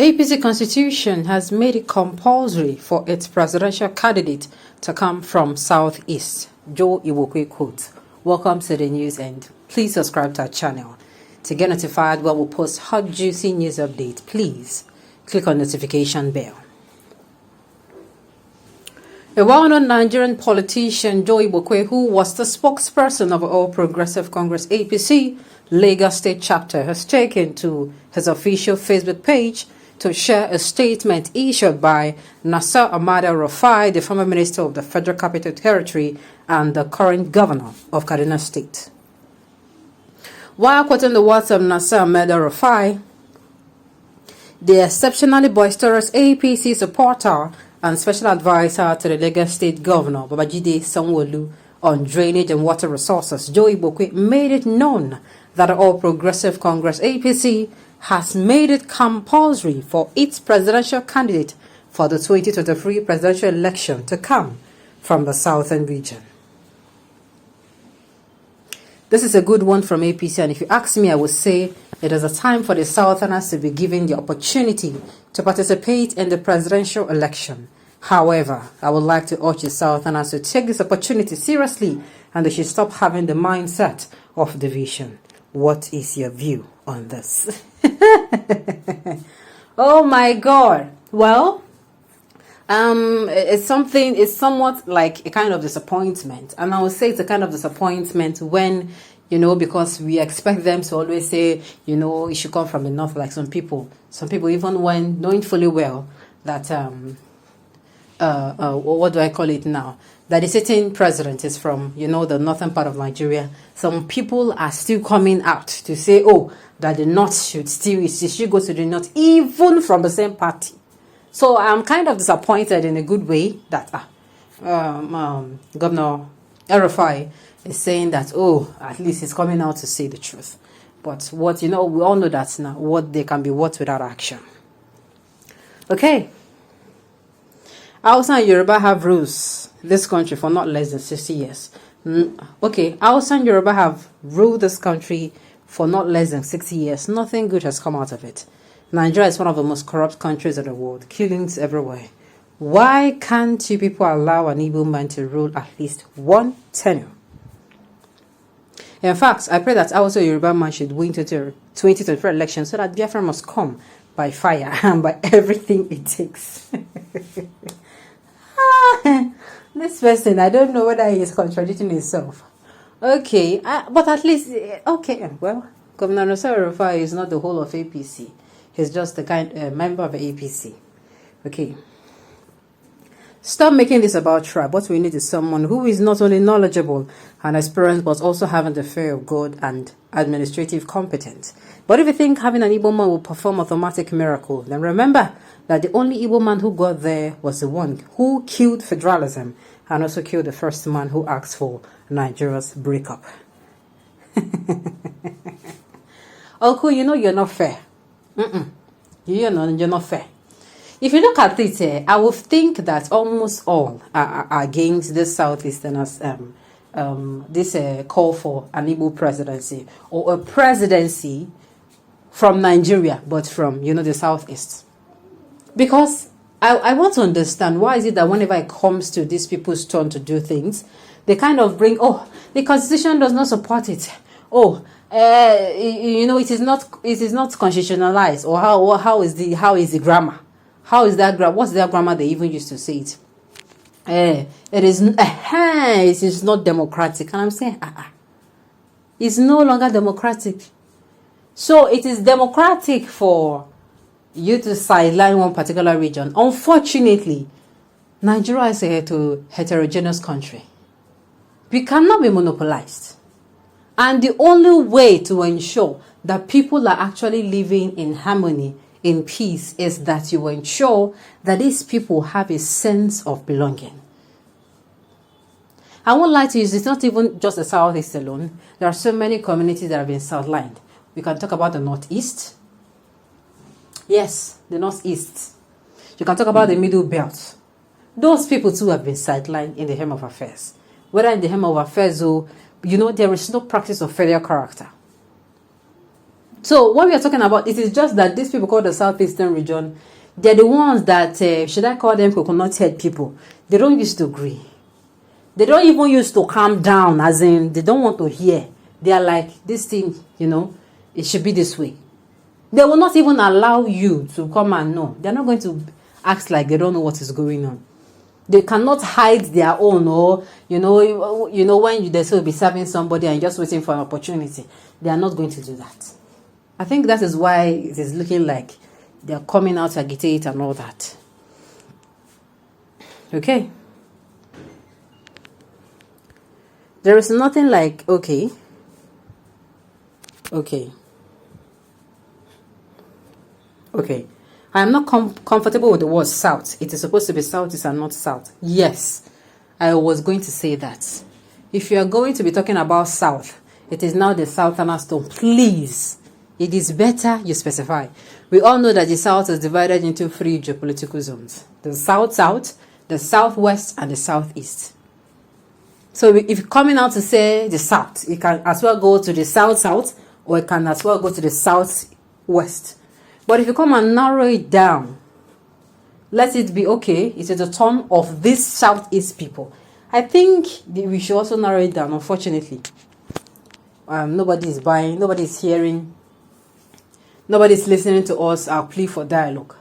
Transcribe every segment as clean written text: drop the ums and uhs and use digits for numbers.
APC Constitution has made it compulsory for its presidential candidate to come from Southeast. Joe Iwokwe quote. Welcome to the news and please subscribe to our channel. To get notified when we post hot juicy news update, please click on notification bell. A well-known Nigerian politician, Joe Iwokwe, who was the spokesperson of All Progressive Congress APC Lagos State Chapter, has taken to his official Facebook page to share a statement issued by Nasser Ahmad-El-Rufai, the former minister of the Federal Capital Territory and the current governor of Kaduna State. While quoting the words of Nasser Ahmad-El-Rufai, the exceptionally boisterous APC supporter and special advisor to the Lagos State Governor, Babajide Sanwo-Olu, on drainage and water resources, Joe Iwokwe, made it known that the All Progressive Congress APC has made it compulsory for its presidential candidate for the 2023 presidential election to come from the southern region. This is a good one from APC, and if you ask me, I would say it is a time for the Southerners to be given the opportunity to participate in the presidential election. However, I would like to urge the Southerners to take this opportunity seriously, and they should stop having the mindset of division. What is your view on this? Oh my God. Well, it's somewhat like a kind of disappointment. And I would say it's a kind of disappointment when, because we expect them to always say, it should come from the north, like some people, even when knowing fully well that, what do I call it now? That the sitting president is from, the northern part of Nigeria. Some people are still coming out to say, that the north should go to the north, even from the same party. So I'm kind of disappointed in a good way that Governor El-Rufai is saying that, at least he's coming out to say the truth. But what, we all know that now, what they can be what without action. Okay. Hausa and Yoruba have rules this country for not less than 60 years. Okay, Hausa and Yoruba have ruled this country for not less than 60 years. Nothing good has come out of it. Nigeria is one of the most corrupt countries in the world. Killings everywhere. Why can't you people allow an Igbo man to rule at least one tenure? In fact, I pray that also Yoruba man should win the 2023 election so that Biafra must come by fire and by everything it takes. This person, I don't know whether he is contradicting himself. Okay, but at least, okay, well, Governor Nasser El-Rufai is not the whole of APC. He's just a member of the APC. Okay. Stop making this about tribe. What we need is someone who is not only knowledgeable and experienced, but also having the fear of God and administrative competence. But if you think having an Igbo man will perform automatic miracle, then remember that the only Igbo man who got there was the one who killed federalism and also killed the first man who asked for Nigeria's breakup. Uncle, you're not fair. You're not fair. If you look at it, I would think that almost all are against this Southeasterners, this call for an Igbo presidency or a presidency from Nigeria, but from, the Southeast. Because I want to understand, why is it that whenever it comes to these people's turn to do things, they kind of bring, the Constitution does not support it. It is not constitutionalized, or how is the grammar? How is that grammar? What's that grammar they even used to say it? It is not democratic. And I'm saying, it's no longer democratic. So it is democratic for you to sideline one particular region. Unfortunately, Nigeria is a heterogeneous country. We cannot be monopolized. And the only way to ensure that people are actually living in harmony, in peace, is that you ensure that these people have a sense of belonging. I won't lie to you, it's not even just the Southeast alone. There are so many communities that have been sidelined. We can talk about the Northeast. Yes, the Northeast. You can talk about the Middle Belt. Those people too have been sidelined in the Home of Affairs. Whether in the Home of Affairs or, there is no practice of federal character. So what we are talking about, it is just that these people called the Southeastern region, they're the ones that, should I call them coconut head people? They don't used to agree. They don't even used to calm down, as in they don't want to hear. They are like, this thing, it should be this way. They will not even allow you to come and know. They're not going to act like they don't know what is going on. They cannot hide their own, or when they say be serving somebody and just waiting for an opportunity. They are not going to do that. I think that is why it is looking like they are coming out to agitate and all that. Okay. There is nothing like okay. I am not comfortable with the word south. It is supposed to be southeast and not south. Yes, I was going to say that. If you are going to be talking about south, it is now the southern stone. Please, it is better you specify. We all know that the south is divided into 3 geopolitical zones: the south-south, the southwest, and the southeast. So if you're coming out to say the south, it can as well go to the south-south, or it can as well go to the southwest. But if you come and narrow it down, let it be okay, it is the turn of these southeast people. I think we should also narrow it down. Unfortunately, nobody is buying, nobody is hearing, nobody is listening to us, our plea for dialogue.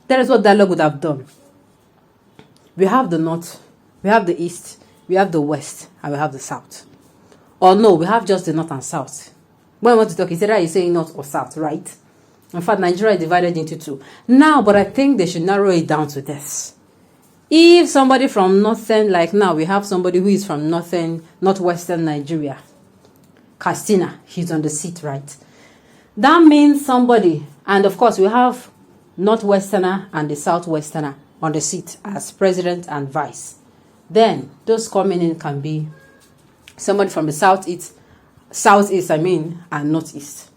That is what dialogue would have done. We have the north, we have the east, we have the west, and we have the south. Or no, we have just the north and south. When we want to talk, it's either you say north or south, right? In fact, Nigeria is divided into 2. Now, but I think they should narrow it down to this. If somebody from northern, like now, we have somebody who is from northwestern Nigeria, Katsina, he's on the seat, right? That means somebody, and of course, we have northwesterner and the southwesterner on the seat as president and vice. Then, those coming in can be somebody from the southeast, and northeast.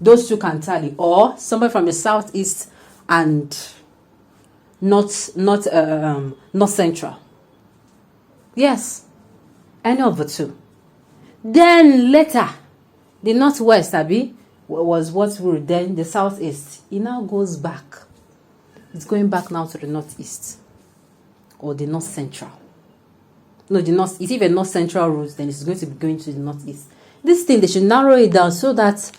Those 2 can tally, or somebody from the southeast and not central. Yes, any of the 2. Then later, the northwest was what we then the southeast. It now goes back. It's going back now to the northeast or the north central. No, the north. It's even north central routes. Then it's going to be going to the northeast. This thing, they should narrow it down so that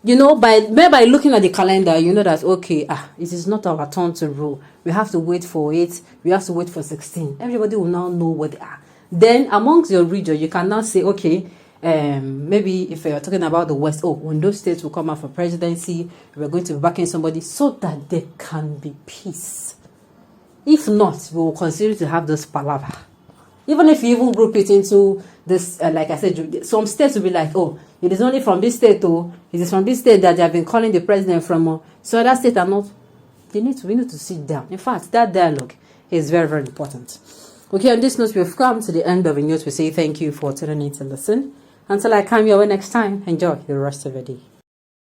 by looking at the calendar, you know that okay, it is not our turn to rule. We have to wait for 8. We have to wait for 16. Everybody will now know where they are. Then amongst your region, you can now say okay, maybe if you're talking about the west, when those states will come out for presidency, we're going to be backing somebody so that there can be peace. If not, we will continue to have this palaver. Even if you even group it into this, like I said, some states will be like, it is only from this state, it is from this state that they have been calling the president from. So other states are not. We need to sit down. In fact, that dialogue is very, very important. Okay, on this note, we've come to the end of the news. We say thank you for tuning in to listen. Until I come your way next time, enjoy the rest of the day.